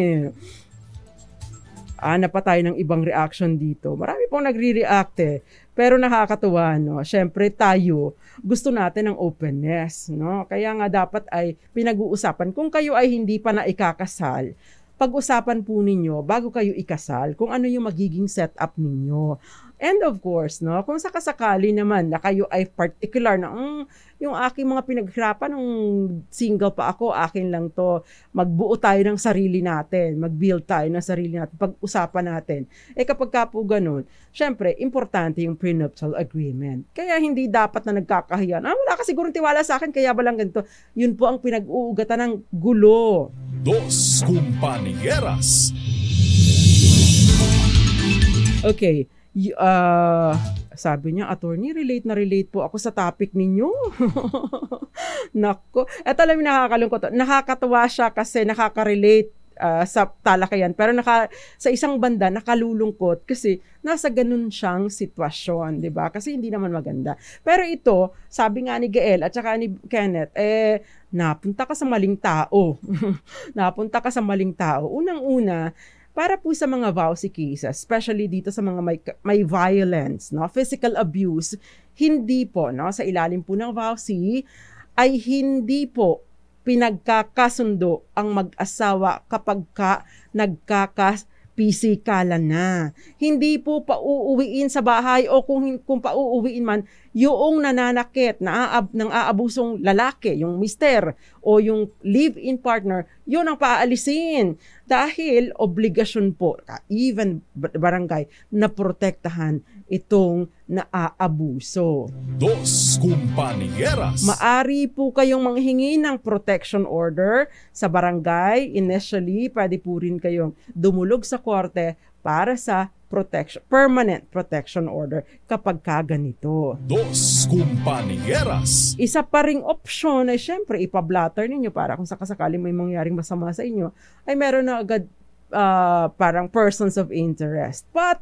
Speaker 1: Hanap pa tayo ng ibang reaction dito. Marami pong nagre-react Pero nakakatuwa, Siyempre tayo, gusto natin ng openness, Kaya nga dapat ay pinag-uusapan. Kung kayo ay hindi pa na ikakasal, pag-usapan po ninyo bago kayo ikasal kung ano yung magiging setup ninyo. And of course, kung sakasakali naman na kayo ay particular na yung aking mga pinaghirapan nung single pa ako, akin lang to, magbuo tayo ng sarili natin, mag-build tayo ng sarili natin, pag-usapan natin. Kapag ka po ganun, syempre, importante yung prenuptial agreement. Kaya hindi dapat na nagkakahiyan. Wala ka siguro tiwala sa akin, kaya ba lang ganito? Yun po ang pinag-uugatan ng gulo.
Speaker 2: Dos Compañeras.
Speaker 1: Okay. Sabi niya, attorney, relate po ako sa topic ninyo. Nako. At alam mo, nakakalungkot. Nakakatawa siya kasi nakaka-relate sa talakayan. Pero sa isang banda, nakalulungkot kasi nasa ganun siyang sitwasyon, di ba? Kasi hindi naman maganda. Pero ito, sabi nga ni Gael at saka ni Kenneth, napunta ka sa maling tao. Napunta ka sa maling tao. Unang-una, para po sa mga vowsy cases, especially dito sa mga may violence, physical abuse, hindi po, sa ilalim po ng vowsy, ay hindi po pinagkakasundo ang mag-asawa kapag pisikalan na. Hindi po pauuwiin sa bahay o kung pauuwiin man, yung nananakit, nang aabusong lalaki, yung mister o yung live-in partner, yun ang paalisin. Dahil obligasyon po, even barangay, na protektahan itong naaabuso.
Speaker 2: Dos Compañeras.
Speaker 1: Maari po kayong manghingi ng protection order sa barangay. Initially, pwede po rin kayong dumulog sa korte para sa permanent protection order kapag kaganito.
Speaker 2: Dos Compañeras.
Speaker 1: Isa pa ring option ay syempre ipablatter ninyo para kung sakasakali may mangyaring masama sa inyo, ay meron na agad parang persons of interest. But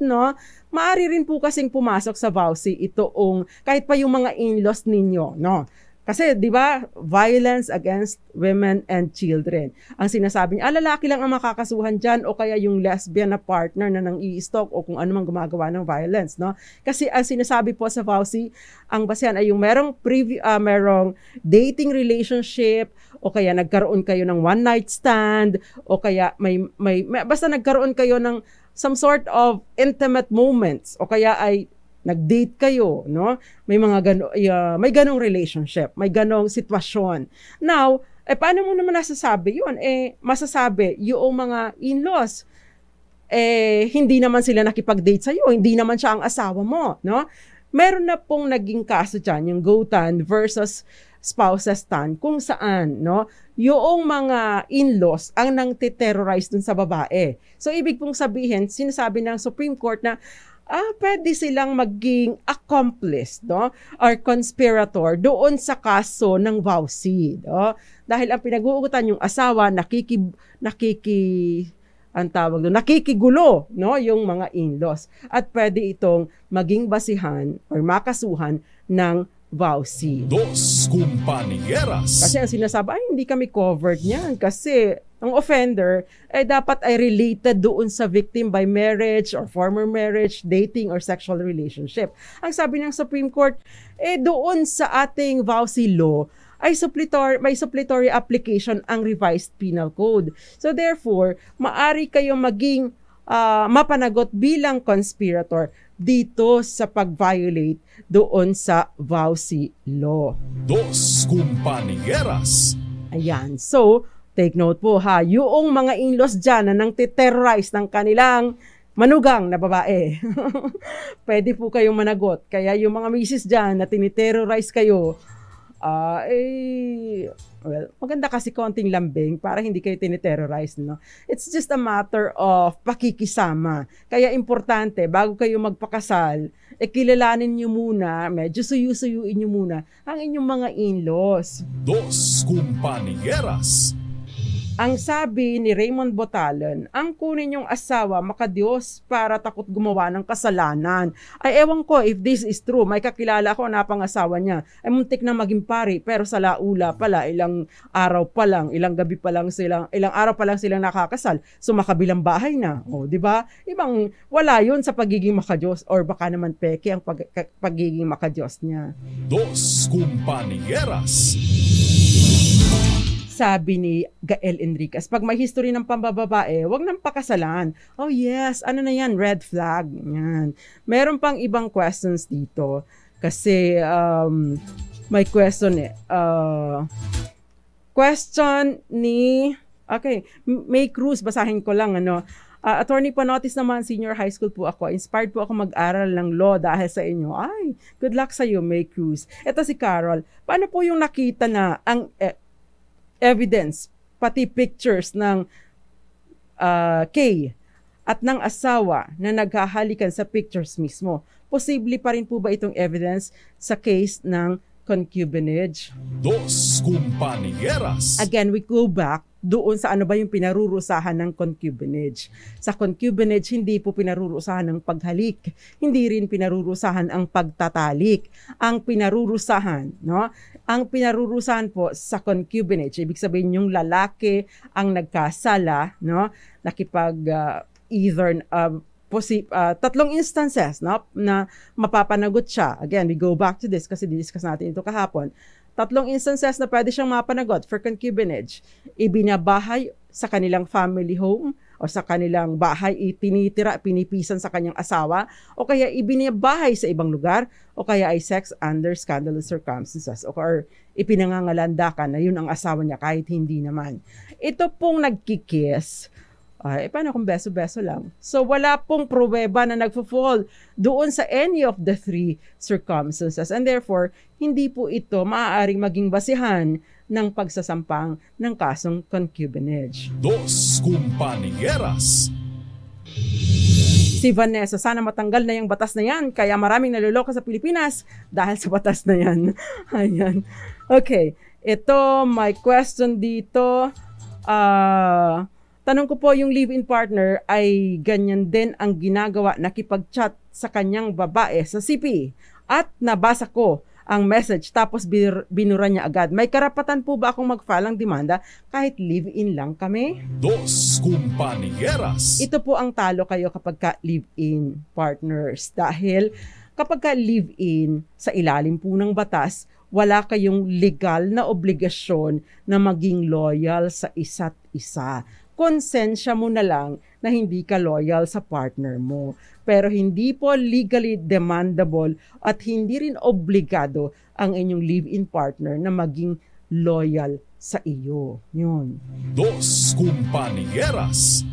Speaker 1: maaari rin po kasing pumasok sa VAUSI itoong kahit pa yung mga in-laws ninyo, no? Kasi 'di ba, violence against women and children. Ang sinasabi niya, lalaki lang ang makakasuhan diyan o kaya yung lesbian na partner na nang i-stalk o kung ano mang gumagawa ng violence, no? Kasi ang sinasabi po sa VAUSI, ang basehan ay yung merong dating relationship o kaya nagkaroon kayo ng one night stand o kaya may basta nagkaroon kayo ng some sort of intimate moments o kaya ay nag-date kayo, no? May mga may ganong relationship, may ganong sitwasyon. Now, paano mo naman nasasabi yun? Masasabi yung mga in-laws, hindi naman sila nakipag-date sa'yo, hindi naman siya ang asawa mo, no? Meron na pong naging kaso dyan, yung GoTan versus spouses tan, kung saan, no, yung mga in-laws ang nang terrorize dun sa babae. So, ibig pong sabihin, sinasabi ng Supreme Court na pwede silang maging accomplice, no, or conspirator doon sa kaso ng VAUSI, no? Dahil ang pinag-uugutan yung asawa nakikigulo, no, yung mga in-laws. At pwede itong maging basihan or makasuhan ng VAUSI.
Speaker 2: Dos Compañeras.
Speaker 1: Kasi ang sinasabi, hindi kami covered niyan kasi ang offender dapat ay related doon sa victim by marriage or former marriage, dating or sexual relationship. Ang sabi ng Supreme Court, doon sa ating VAUSI law ay may suppletory application ang revised penal code. So therefore, maari kayong maging mapanagot bilang conspirator dito sa pag-violate doon sa VAUSI law.
Speaker 2: Dos Compañeras.
Speaker 1: Ayan. So, take note po ha, yung mga in-laws dyan na nang terrorize ng kanilang manugang na babae. Pwede po kayong managot. Kaya yung mga misis dyan na tiniterrorize kayo, maganda kasi konting lambing para hindi kayo tiniterrorize, no? It's just a matter of pakikisama. Kaya importante, bago kayo magpakasal, kilalanin nyo muna, medyo suyu-suyuin nyo muna ang inyong mga in-laws.
Speaker 2: Dos Compañeras.
Speaker 1: Ang sabi ni Raymond Botalan, ang kunin yung asawa makadiyos para takot gumawa ng kasalanan. Ay ewan ko if this is true. May kakilala ko na pangasawa niya. Ay muntik na maging pari pero sa laula pala, ilang araw pa lang silang nakakasal. So makabilang bahay na. O, di ba? Ibang wala yun sa pagiging makadiyos or baka naman peke ang pagiging makadiyos niya.
Speaker 2: Dos Compañeras.
Speaker 1: Sabi ni Gael Enriquez, pag may history ng pambababae, wag nang pakasalan. Oh yes, ano na yan? Red flag. Yan. Meron pang ibang questions dito. Kasi may question question ni May Cruz, basahin ko lang Attorney Panotis naman, senior high school po ako. Inspired po ako mag-aral ng law dahil sa inyo. Ay, good luck sa iyo, May Cruz. Ito si Carol. Paano po yung nakita na ang evidence, pati pictures ng Kay at ng asawa na naghahalikan sa pictures mismo? Posible pa rin po ba itong evidence sa case ng concubinage?
Speaker 2: Dos Compañeras.
Speaker 1: Again, we go back doon sa ano ba yung pinarurusahan ng concubinage. Sa concubinage, hindi po pinarurusahan ng paghalik. Hindi rin pinarurusahan ang pagtatalik. Ang pinarurusahan, ang pinarurusahan po sa concubinage, ibig sabihin yung lalaki ang nagkasala, tatlong instances na mapapanagot siya. Again, we go back to this kasi discuss natin ito kahapon. Tatlong instances na pwede siyang mapanagot for concubinage. Ibinabahay sa kanilang family home o sa kanilang bahay itinitira, pinipisan sa kanyang asawa, o kaya ibinabahay sa ibang lugar, o kaya ay sex under scandalous circumstances, or ipinangangalandakan na yun ang asawa niya kahit hindi naman. Ito pong nagkikiss, paano kung beso-beso lang? So, wala pong pruweba na nagfo-fall doon sa any of the three circumstances. And therefore, hindi po ito maaaring maging basihan ng pagsasampang ng kasong concubinage.
Speaker 2: Dos Compañeras.
Speaker 1: Si Vanessa, sana matanggal na yung batas na yan. Kaya maraming naluloko sa Pilipinas dahil sa batas na yan. Ayan. Okay. Ito, my question dito. Tanong ko po, yung live-in partner ay ganyan din ang ginagawa, nakipag-chat sa kanyang babae sa CP at nabasa ko ang message tapos binura niya agad. May karapatan po ba akong mag-file ng demanda kahit live-in lang kami?
Speaker 2: Dos Compañeras.
Speaker 1: Ito po ang talo kayo kapag ka live-in partners dahil kapag ka live-in sa ilalim po ng batas, wala kayong legal na obligasyon na maging loyal sa isa't isa. Konsensya mo na lang na hindi ka loyal sa partner mo. Pero hindi po legally demandable at hindi rin obligado ang inyong live-in partner na maging loyal sa iyo. Yun.
Speaker 2: Dos Compañeras.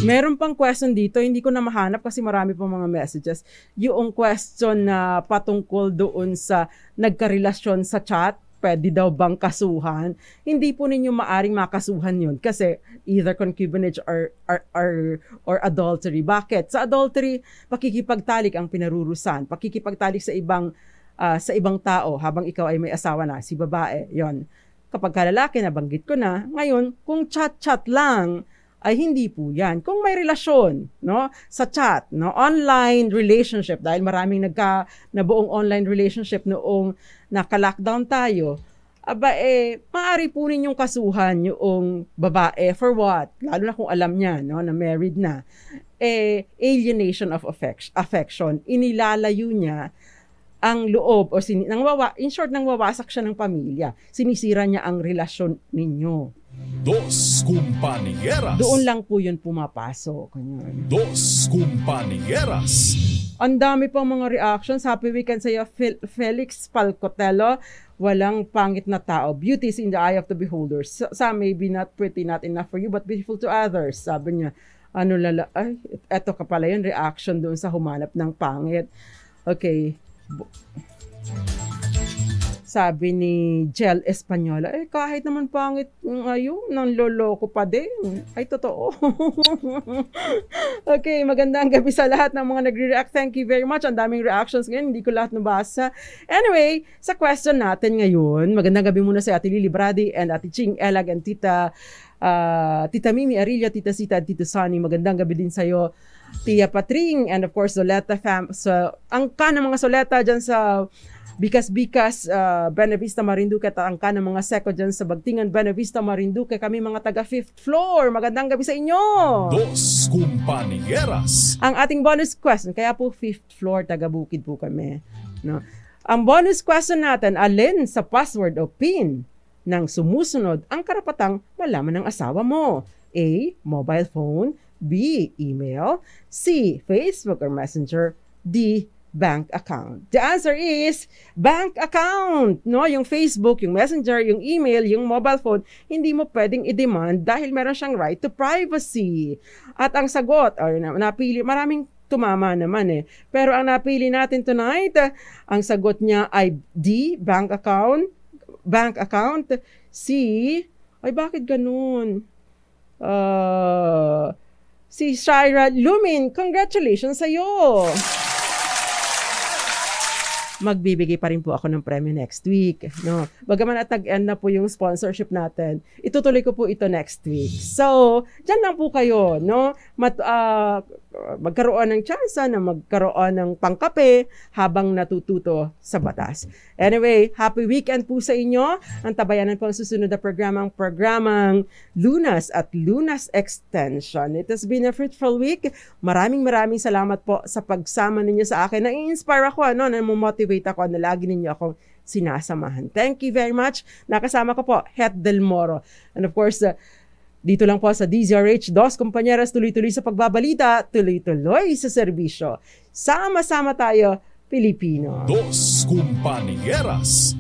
Speaker 1: Meron pang question dito, hindi ko na mahanap kasi marami pang mga messages. Yung question na patungkol doon sa nagkarelasyon sa chat, pwede daw bang kasuhan? Hindi po ninyo maaring makasuhan yun kasi either concubinage or adultery. Bakit? Sa adultery, pakikipagtalik ang pinarurusan. Pakikipagtalik sa ibang tao habang ikaw ay may asawa na, si babae. Yon. Kapag kalalaki, nabanggit ko na. Ngayon, kung chat-chat lang, ay hindi po yan. Kung may relasyon, no, sa chat, no, online relationship, dahil maraming nabuong online relationship noong naka-lockdown tayo, maaari po ninyong kasuhan yung babae for what? Lalo na kung alam niya, no, na married na. Alienation of affection. Inilalayo niya ang loob, o in short, nang wawasak siya ng pamilya. Sinisira niya ang relasyon ninyo.
Speaker 2: Dos Compañeras.
Speaker 1: Doon lang po yun pumapasok. Ganyan.
Speaker 2: Dos Compañeras.
Speaker 1: Ang dami pang mga reactions. Happy weekend sa iyo, Felix Palcotelo. Walang pangit na tao. Beauty is in the eye of the beholder. Some may be not pretty, not enough for you, but beautiful to others. Sabi niya, eto ka pala yun, reaction doon sa humanap ng pangit. Okay. Sabi ni Jel Espanyola, kahit naman pangit ngayon, nanloloko pa din. Ay, totoo. Okay, magandang gabi sa lahat ng mga nagre-react. Thank you very much. Ang daming reactions ngayon, hindi ko lahat nabasa. Anyway, sa question natin ngayon, magandang gabi muna sa Ate Lily Brady and Ate Ching Elag and Tita Mimi Arilla, Tita Sita at Tita Sunny. Magandang gabi din sa'yo, Tia Patring, and of course, Soleta fam. So, ang ng mga Soleta dyan sa Bikas, Benavista, Marinduque, at ang ng mga Seko dyan sa Bagtingan, Benavista, Marinduque. Kami mga taga 5th floor. Magandang gabi sa inyo.
Speaker 2: Dos Compañeras.
Speaker 1: Ang ating bonus question, kaya po 5th floor, taga Bukid po kami. No? Ang bonus question natin, alin sa password o PIN ng sumusunod ang karapatang malaman ng asawa mo? A. Mobile phone. B. Email. C. Facebook or Messenger. D. Bank account. The answer is bank account. No, yung Facebook, yung Messenger, yung email, yung mobile phone, hindi mo pwedeng i-demand dahil meron siyang right to privacy. At ang sagot, or napili, maraming tumama naman pero ang napili natin tonight, ang sagot niya ay D, bank account. Bank account. C, ay bakit ganun? Si Shira Lumin, congratulations sa'yo! Magbibigay pa rin po ako ng premyo next week. No? Bagaman at nag-end na po yung sponsorship natin, itutuloy ko po ito next week. So, dyan lang po kayo. No? Magkaroon ng tsansa na magkaroon ng pangkape habang natututo sa batas. Anyway, happy weekend po sa inyo. Ang tabayanan po ang susunod na programang Lunas at Lunas Extension. It has been a fruitful week. Maraming salamat po sa pagsama ninyo sa akin. Na-inspire ako, na-motivate ako na lagi ninyo akong sinasamahan. Thank you very much. Nakasama ko po, Het Del Moro. And of course, Dito lang po sa DZRH, Dos Compañeras, tuloy-tuloy sa pagbabalita, tuloy-tuloy sa serbisyo. Sama-sama tayo, Pilipino.
Speaker 2: Dos Compañeras.